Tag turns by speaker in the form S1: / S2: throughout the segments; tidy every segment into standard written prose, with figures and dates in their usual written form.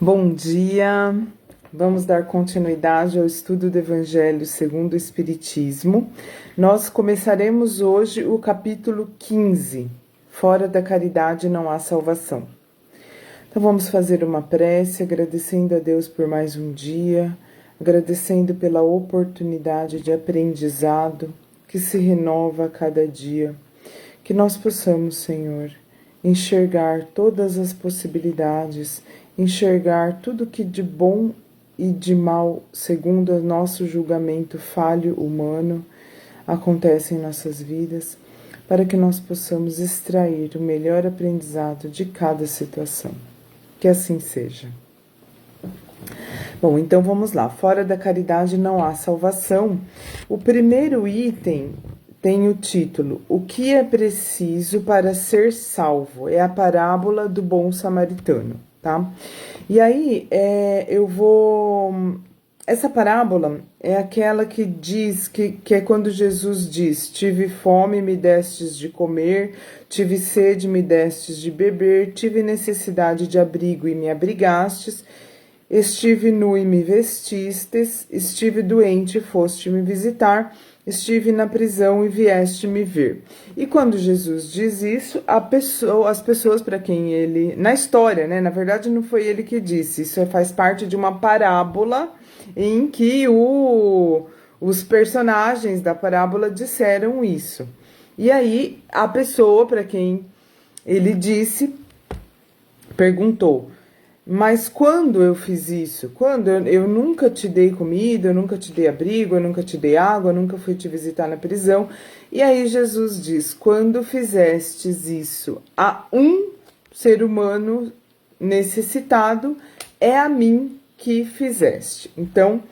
S1: Bom dia, vamos dar continuidade ao estudo do Evangelho segundo o Espiritismo. Nós começaremos hoje o capítulo 15, Fora da caridade não há salvação. Então vamos fazer uma prece, agradecendo a Deus por mais um dia, agradecendo pela oportunidade de aprendizado que se renova a cada dia. Que nós possamos, Senhor, enxergar todas as possibilidades, enxergar tudo que de bom e de mal, segundo o nosso julgamento falho humano, acontece em nossas vidas, para que nós possamos extrair o melhor aprendizado de cada situação. Que assim seja. Bom, então vamos lá. Fora da caridade não há salvação. O primeiro item tem o título: O que é preciso para ser salvo? É a parábola do bom samaritano, tá? E aí, essa parábola é aquela que diz, que é quando Jesus diz: tive fome, me destes de comer, tive sede, me destes de beber, tive necessidade de abrigo e me abrigastes, estive nu e me vestistes, estive doente e foste me visitar, estive na prisão e vieste me ver. E quando Jesus diz isso, as pessoas para quem ele... Na história, né? Na verdade não foi ele que disse, isso faz parte de uma parábola em que os personagens da parábola disseram isso. E aí a pessoa para quem ele disse perguntou: mas quando eu fiz isso? Quando eu nunca te dei comida, eu nunca te dei abrigo, eu nunca te dei água, eu nunca fui te visitar na prisão. E aí Jesus diz: quando fizestes isso a um ser humano necessitado, é a mim que fizeste. Então,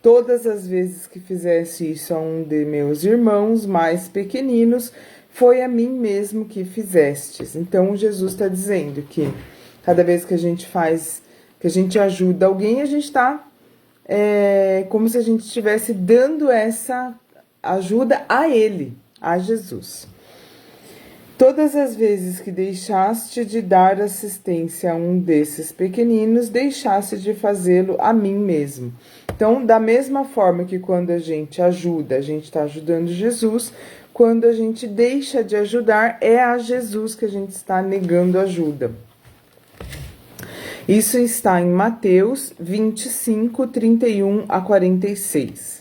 S1: todas as vezes que fizeste isso a um de meus irmãos mais pequeninos, foi a mim mesmo que fizestes. Então, Jesus está dizendo que cada vez que a gente que a gente ajuda alguém, a gente está como se a gente estivesse dando essa ajuda a ele, a Jesus. Todas as vezes que deixaste de dar assistência a um desses pequeninos, deixaste de fazê-lo a mim mesmo. Então, da mesma forma que quando a gente ajuda, a gente está ajudando Jesus, quando a gente deixa de ajudar, é a Jesus que a gente está negando ajuda. Isso está em Mateus 25, 31 a 46.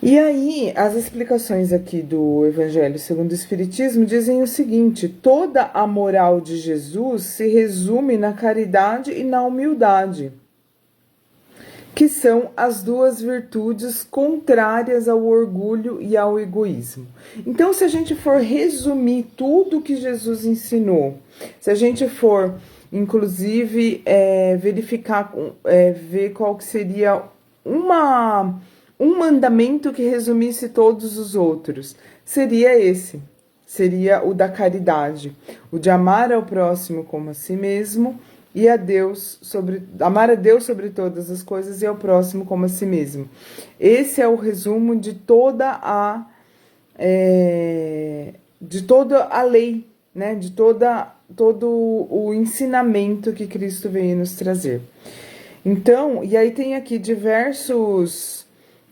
S1: E aí, as explicações aqui do Evangelho segundo o Espiritismo dizem o seguinte: toda a moral de Jesus se resume na caridade e na humildade, que são as duas virtudes contrárias ao orgulho e ao egoísmo. Então, se a gente for resumir tudo que Jesus ensinou, se a gente for inclusive verificar, ver qual que seria um mandamento que resumisse todos os outros, seria esse, seria o da caridade, o de amar ao próximo como a si mesmo e amar a Deus sobre todas as coisas e ao próximo como a si mesmo. Esse é o resumo de toda a lei, né? De todo o ensinamento que Cristo veio nos trazer. Então, e aí tem aqui diversos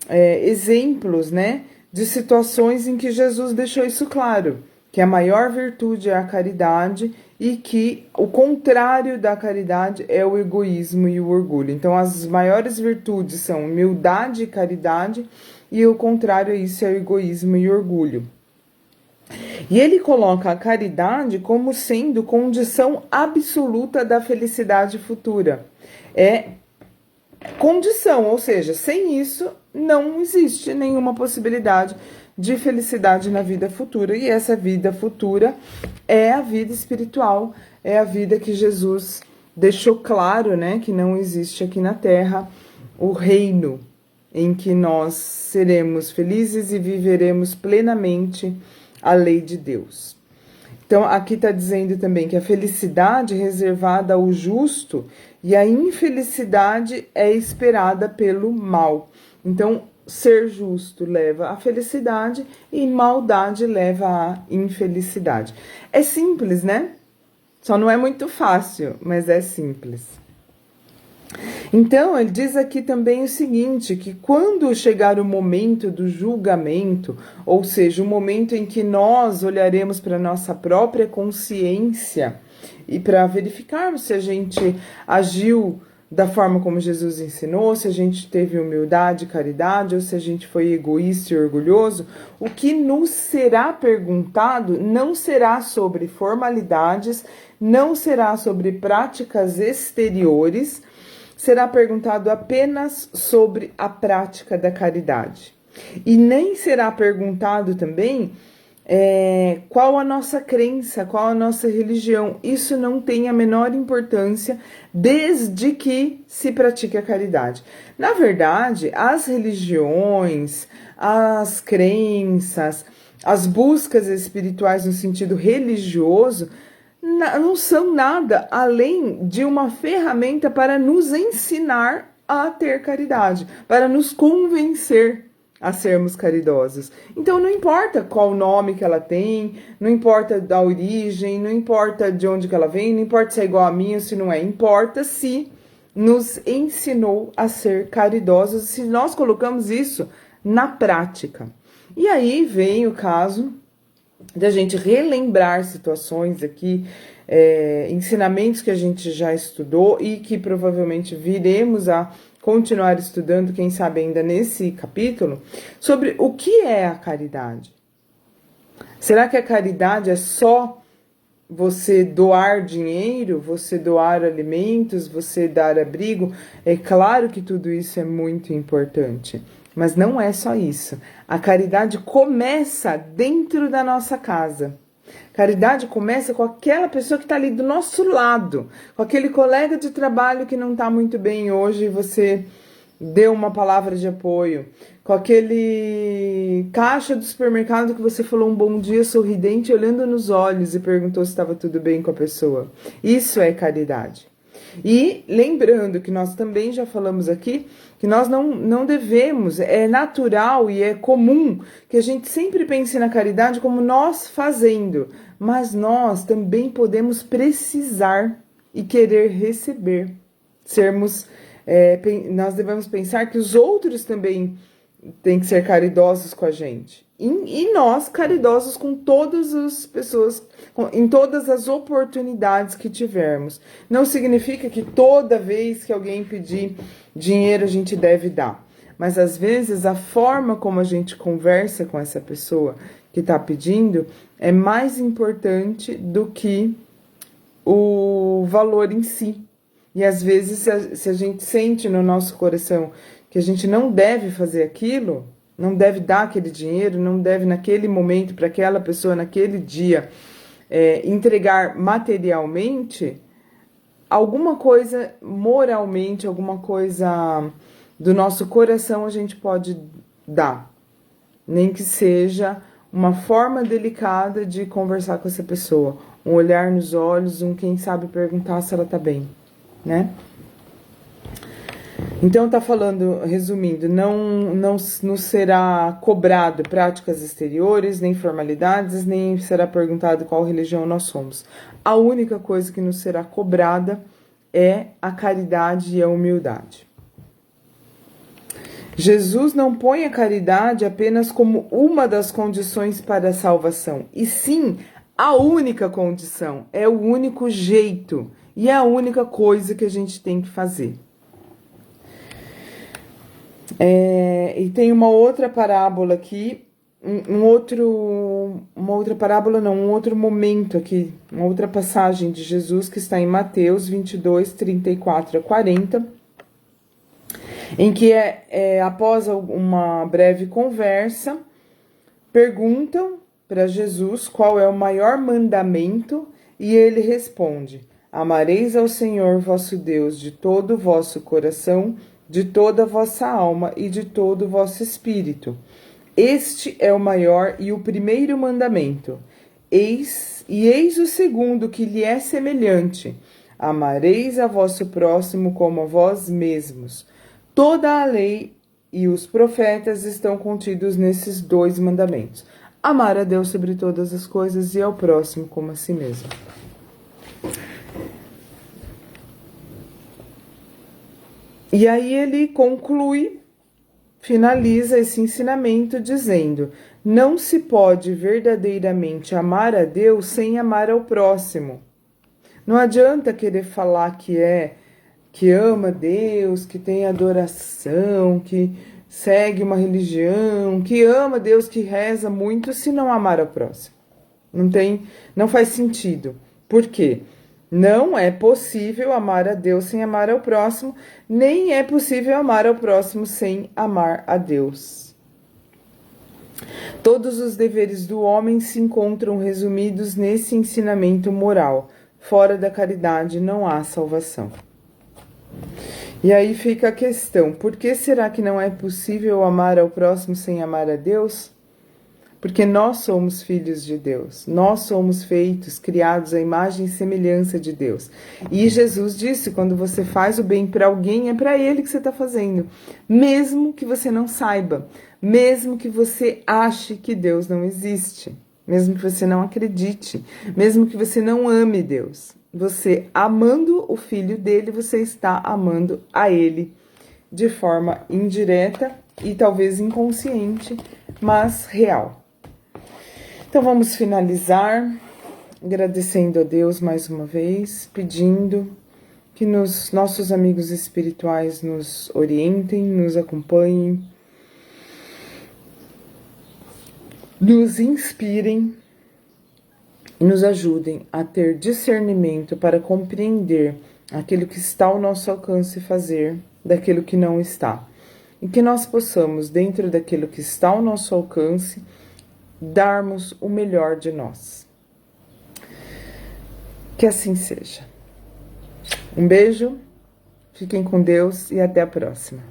S1: exemplos, né, de situações em que Jesus deixou isso claro, que a maior virtude é a caridade e que o contrário da caridade é o egoísmo e o orgulho. Então, as maiores virtudes são humildade e caridade, e o contrário a isso é o egoísmo e orgulho. E ele coloca a caridade como sendo condição absoluta da felicidade futura. É condição, ou seja, sem isso não existe nenhuma possibilidade de felicidade na vida futura. E essa vida futura é a vida espiritual, é a vida que Jesus deixou claro, né, que não existe aqui na Terra o reino em que nós seremos felizes e viveremos plenamente a lei de Deus. Então, aqui está dizendo também que a felicidade é reservada ao justo e a infelicidade é esperada pelo mal. Então, ser justo leva à felicidade e maldade leva à infelicidade. É simples, né? Só não é muito fácil, mas é simples. Então, ele diz aqui também o seguinte, que quando chegar o momento do julgamento, ou seja, o momento em que nós olharemos para a nossa própria consciência e para verificarmos se a gente agiu da forma como Jesus ensinou, se a gente teve humildade e caridade, ou se a gente foi egoísta e orgulhoso, o que nos será perguntado não será sobre formalidades, não será sobre práticas exteriores, será perguntado apenas sobre a prática da caridade. E nem será perguntado também qual a nossa crença, qual a nossa religião. Isso não tem a menor importância desde que se pratique a caridade. Na verdade, as religiões, as crenças, as buscas espirituais no sentido religioso não são nada além de uma ferramenta para nos ensinar a ter caridade, para nos convencer a sermos caridosos. Então não importa qual nome que ela tem, não importa da origem, não importa de onde que ela vem, não importa se é igual a mim ou se não é, importa se nos ensinou a ser caridosos, se nós colocamos isso na prática. E aí vem o caso da gente relembrar situações aqui, ensinamentos que a gente já estudou e que provavelmente viremos a continuar estudando, quem sabe ainda nesse capítulo, sobre o que é a caridade. Será que a caridade é só você doar dinheiro, você doar alimentos, você dar abrigo? É claro que tudo isso é muito importante, mas não é só isso. A caridade começa dentro da nossa casa. Caridade começa com aquela pessoa que está ali do nosso lado, com aquele colega de trabalho que não está muito bem hoje e você deu uma palavra de apoio, com aquele caixa do supermercado que você falou um bom dia sorridente, olhando nos olhos e perguntou se estava tudo bem com a pessoa. Isso é caridade. E lembrando que nós também já falamos aqui que nós não devemos, é natural e é comum que a gente sempre pense na caridade como nós fazendo, mas nós também podemos precisar e querer receber. Nós devemos pensar que os outros também têm que ser caridosos com a gente. E nós, caridosos com todas as pessoas, em todas as oportunidades que tivermos. Não significa que toda vez que alguém pedir dinheiro a gente deve dar. Mas às vezes a forma como a gente conversa com essa pessoa que está pedindo é mais importante do que o valor em si. E às vezes se a gente sente no nosso coração que a gente não deve fazer aquilo, não deve dar aquele dinheiro, não deve naquele momento para aquela pessoa, naquele dia, entregar materialmente, alguma coisa moralmente, alguma coisa do nosso coração a gente pode dar. Nem que seja uma forma delicada de conversar com essa pessoa. Um olhar nos olhos, quem sabe perguntar se ela tá bem, né? Então tá falando, resumindo, não será cobrado práticas exteriores, nem formalidades, nem será perguntado qual religião nós somos. A única coisa que nos será cobrada é a caridade e a humildade. Jesus não põe a caridade apenas como uma das condições para a salvação, e sim a única condição, é o único jeito e é a única coisa que a gente tem que fazer. E tem uma outra parábola aqui, um outro momento aqui, uma outra passagem de Jesus que está em Mateus 22, 34 a 40, em que após uma breve conversa, perguntam para Jesus qual é o maior mandamento e ele responde: amareis ao Senhor vosso Deus de todo o vosso coração, de toda a vossa alma e de todo o vosso espírito. Este é o maior e o primeiro mandamento. Eis o segundo que lhe é semelhante: amareis a vosso próximo como a vós mesmos. Toda a lei e os profetas estão contidos nesses dois mandamentos: amar a Deus sobre todas as coisas e ao próximo como a si mesmo. E aí ele conclui, finaliza esse ensinamento dizendo: não se pode verdadeiramente amar a Deus sem amar ao próximo. Não adianta querer falar que ama Deus, que tem adoração, que segue uma religião, que ama Deus, que reza muito, se não amar ao próximo. Não faz sentido. Por quê? Não é possível amar a Deus sem amar ao próximo, nem é possível amar ao próximo sem amar a Deus. Todos os deveres do homem se encontram resumidos nesse ensinamento moral. Fora da caridade não há salvação. E aí fica a questão: por que será que não é possível amar ao próximo sem amar a Deus? Porque nós somos filhos de Deus, nós somos feitos, criados à imagem e semelhança de Deus. E Jesus disse: quando você faz o bem para alguém, é para ele que você está fazendo, mesmo que você não saiba, mesmo que você ache que Deus não existe, mesmo que você não acredite, mesmo que você não ame Deus. Você amando o filho dele, você está amando a ele de forma indireta e talvez inconsciente, mas real. Então vamos finalizar agradecendo a Deus mais uma vez, pedindo que nossos amigos espirituais nos orientem, nos acompanhem, nos inspirem e nos ajudem a ter discernimento para compreender aquilo que está ao nosso alcance fazer daquilo que não está. E que nós possamos, dentro daquilo que está ao nosso alcance, darmos o melhor de nós. Que assim seja. Um beijo, fiquem com Deus e até a próxima.